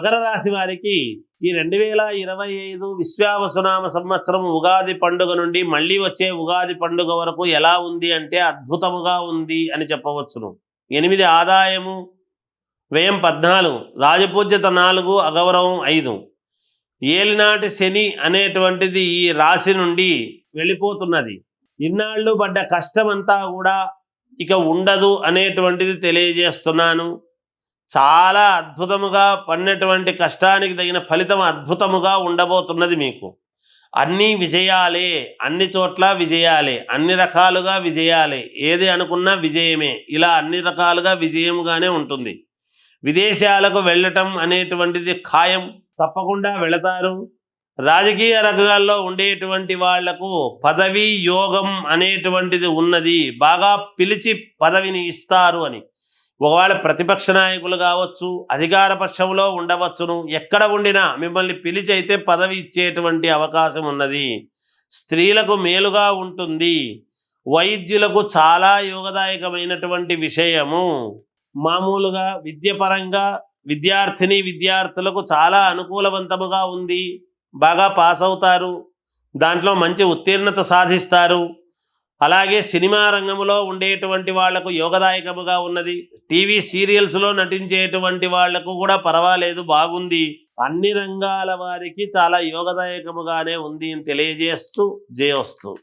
మకర రాశి వారికి ఈ 2025 విశ్వావసునామ సంవత్సరం ఉగాది పండుగ నుండి మళ్ళీ వచ్చే ఉగాది పండుగ వరకు ఎలా ఉంది అంటే అద్భుతముగా ఉంది అని చెప్పవచ్చును. 8 ఆదాయము, వ్యయం 14, రాజపూజ్యత 4, అగౌరవం 5. ఏలినాటి శని అనేటువంటిది ఈ రాశి నుండి వెళ్ళిపోతున్నది. ఇన్నాళ్ళు పడ్డ కష్టమంతా కూడా ఇక ఉండదు అనేటువంటిది తెలియజేస్తున్నాను. చాలా అద్భుతముగా పడినటువంటి కష్టానికి తగిన ఫలితం అద్భుతముగా ఉండబోతున్నది మీకు. అన్ని విజయాలే, అన్ని చోట్ల విజయాలే, అన్ని రకాలుగా విజయాలే, ఏది అనుకున్నా విజయమే. ఇలా అన్ని రకాలుగా విజయముగానే ఉంటుంది. విదేశాలకు వెళ్ళటం అనేటువంటిది ఖాయం, తప్పకుండా వెళతారు. రాజకీయ రంగాల్లో ఉండేటువంటి వాళ్లకు పదవి యోగం అనేటువంటిది ఉన్నది. బాగా పిలిచి పదవిని ఇస్తారు అని. ఒకవేళ ప్రతిపక్ష నాయకులు కావచ్చు, అధికార పక్షంలో ఉండవచ్చును, ఎక్కడ ఉండినా మిమ్మల్ని పిలిచి అయితే పదవి ఇచ్చేటువంటి అవకాశం ఉన్నది. స్త్రీలకు మేలుగా ఉంటుంది. వైద్యులకు చాలా యోగదాయకమైనటువంటి విషయము. మామూలుగా విద్యపరంగా విద్యార్థులకు చాలా అనుకూలవంతముగా ఉంది. బాగా పాస్ అవుతారు, దాంట్లో మంచి ఉత్తీర్ణత సాధిస్తారు. అలాగే సినిమా రంగంలో ఉండేటువంటి వాళ్లకు యోగదాయకముగా ఉన్నది. టీవీ సీరియల్స్లో నటించేటువంటి వాళ్లకు కూడా పర్వాలేదు, బాగుంది. అన్ని రంగాల వారికి చాలా యోగదాయకముగానే ఉంది అని తెలియజేస్తూ జయోస్తు.